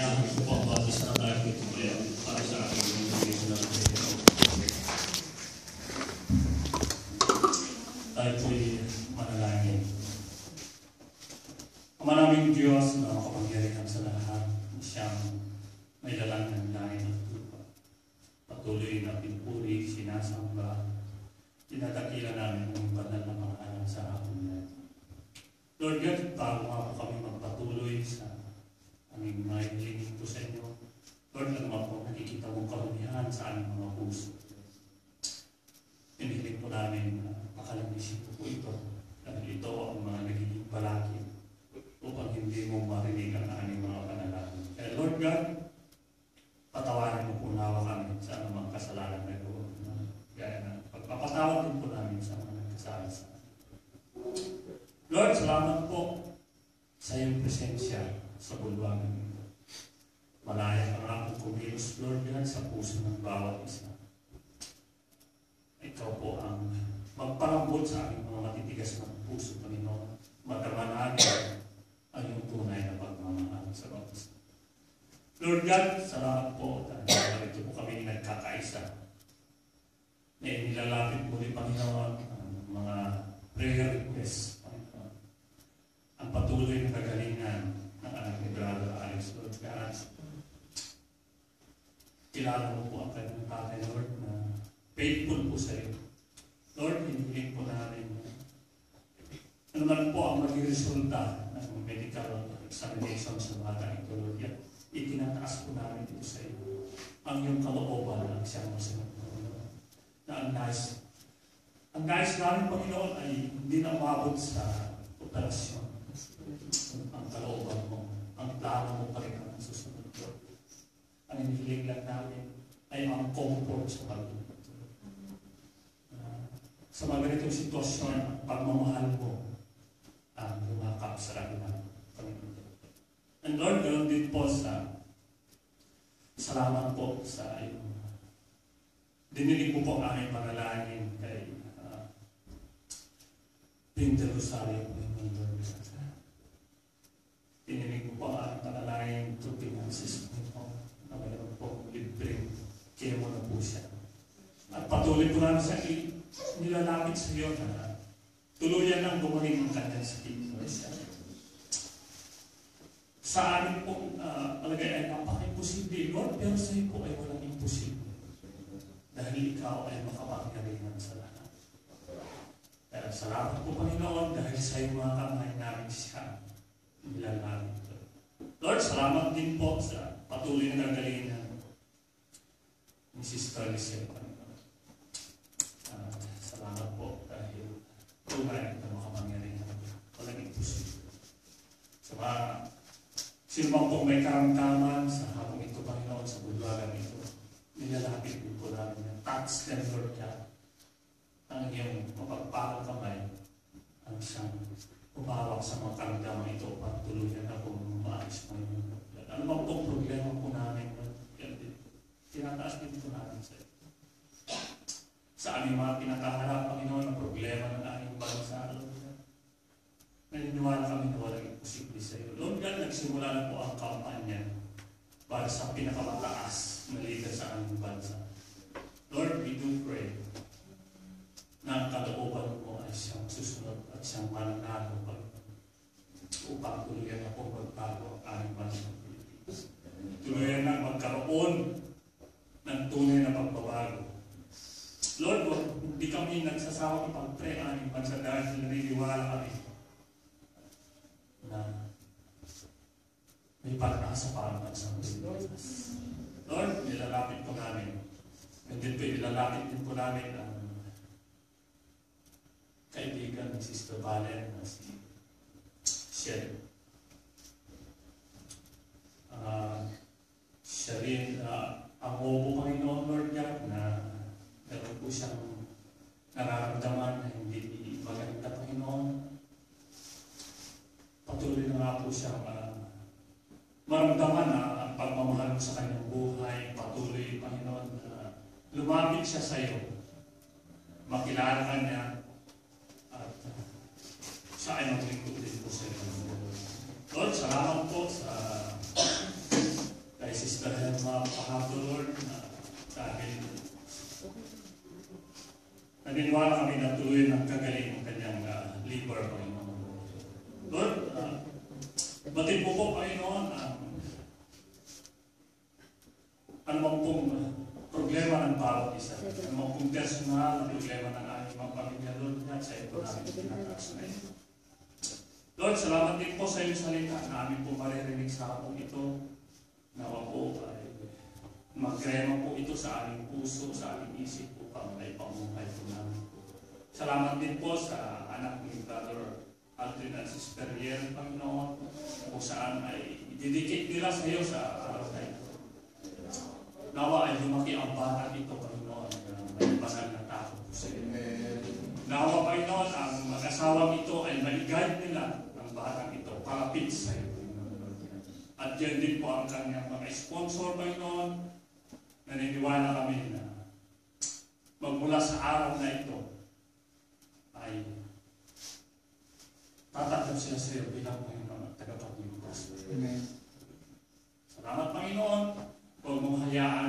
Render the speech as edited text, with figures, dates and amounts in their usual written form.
Kaya po ang bawat isa na tayo dito kaya para sa aking information na tayo po'y manalangin. Ama naming Diyos na makapangyarihan sa lahat, siyang may lalang ng langit at lupa. Patuloy na pinupuri, sinasamba, tinadakila namin ang banal na pangalan sa hapon na ito. Lord God, bago nga po kami magpatuloy sa aming mga hilingin po sa inyo, Lord, alam po, nakikita mong karumihan sa aming mga puso. Pinihiling po namin na makalamisin po ito dahil ito ang mga nagiging balakid upang hindi mo marinig ang aming mga panalangin. Kaya Lord God, patawarin mo po nawa kami sa anumang kasalanan na doon. Gaya na pagpapatawad din po namin sa mga nagkasala sa amin. Lord, salamat po sa iyong presensya sa bulwagan nito. Malaya ang aking kumilos, Lord God, sa puso ng bawat isa. Ikaw po ang magpalambot sa aming mga matitigas ng puso, Panginoon. Magdama namin ang iyong tunay na pagmamahal sa bawat isa. Lord God, salamat po dahil ito po kami nagkakaisa. Na inilalapit muli, Panginoon, ang mga prayer requests, Panginoon. Ang patuloy na kagalingan ng anak ni Brother Alex, Lord God. Kilala mo po ang kanyang tatay, Lord, na faithful po sa iyo. Lord, hinihiling po namin ano man po ang maging resulta ng medical examination sa bata ito, Lord. Itinataas po namin ito sa iyo. Ang iyong kalooban ang siyang masunod, Panginoon. Na ang nais namin, Panginoon, ay hindi na umabot sa operasyon. Ang kalooban mo, ang plano mo pa rin ang susunod, Lord. Ang hinihiling lang namin ay ang comfort sa pagluto. Sa mga ganitong sitwasyon, ang pagmamahal mo ang lumakap sa kanilang Panginoon. And Lord, ganoon din po sa salamat po sa iyong dinilig mo po ang aming panalangin kay Pinter Rosario, Panginoon, Lord. Dinilig mo po ang aming panalangin to finances mo na mayroon po libreng chemo na po siya. At patuloy po namin sa nilalapit sa iyo na tuluyan lang gumaling ang kanyang sakit. Sa amin po, palagay ay napaka-imposible, Lord, pero sa iyo po ay walang imposible. Dahil ikaw ay makapangyarihan sa lahat. Kaya salamat po, Panginoon, dahil sa iyo mga kamay namin siya nilalapit. Lord, salamat din po sa patuloy na gagalingan ni Sister Lisette. Salamat po dahil tunay na makapangyarihan. Walang imposible. Sa mga sino bang po may karamdaman sa hapong ito, Panginoon, sa bulwagan ito, nilalapit din po namin yung touch them, Lord God. Ang iyong mapagpalang kamay ang siyang umawak sa mga karamdaman ito upang tuluyan na po maayos mo yun. Ano bang pong problema po namin? Tinataas din po namin sa iyo. Sa aming mga pinakaharap, Panginoon, ang problema ng aming bansa, Lord God. Naniniwala kami na walang imposible sa iyo. Lord God, nagsimula na po ang kampanya para sa pinakamataas na leader sa aming bansa. Lord, we do pray na ang kalooban mo ay siyang susunod at siyang mananalo upang tuluyan na po magbago ang aming bansa ng Pilipinas. Tuluyan na magkaroon ng tunay na pagbabago. Lord, hindi kami nagsasawang ipag-pray ang aming bansa dahil naniniwala kami na may pag-asa para ang bansang Pilipinas. Lord, nilalapit po namin. Hindi po nilalapit din po namin ang kaibigan ng Sister Valen na si Sherry. Siya rin ang opo, Panginoon, Lord God, na meron po siyang nararamdaman na hindi maganda, Panginoon. Patuloy na nga po siyang maramdaman na ang pagmamahal mo sa kanyang buhay. Patuloy, Panginoon, na lumapit siya sa iyo. Makilala ka niya at siya ay maglingkod din po sa iyo. Lord, salamat po sa naniniwala kami na tuloy ng kagaling ng kanyang liver, Panginoon. Lord, batid po po, Panginoon, ano bang pong problema ng bawat isa. Ano bang pong personal na problema ng aming mga pamilya, Lord, at sa ito namin pinataas na ito. Lord, salamat din po sa iyong salita na aming po maririnig sa hapong ito. Nawa po ay magrema po ito sa aming puso, sa aming isip upang may pamuhay po namin. Salamat din po sa anak ni Brother Aldrin at Sister Riel, Panginoon, kung saan ay ididikit nila sa iyo sa araw na ito. Nawa ay lumaki ang bata ito, Panginoon, na may banal na takot po sa iyo. Nawa, Panginoon, ang mag-asawang ito ay maligay nila ang batang ito, palapit sa iyo. At yan din po ang kanyang mga sponsor, Panginoon. Naniniwala kami na magmula sa araw na ito ay tatanggap sila sa iyo bilang mga tagapagligtas. Amen. Salamat, Panginoon. Huwag mong hayaan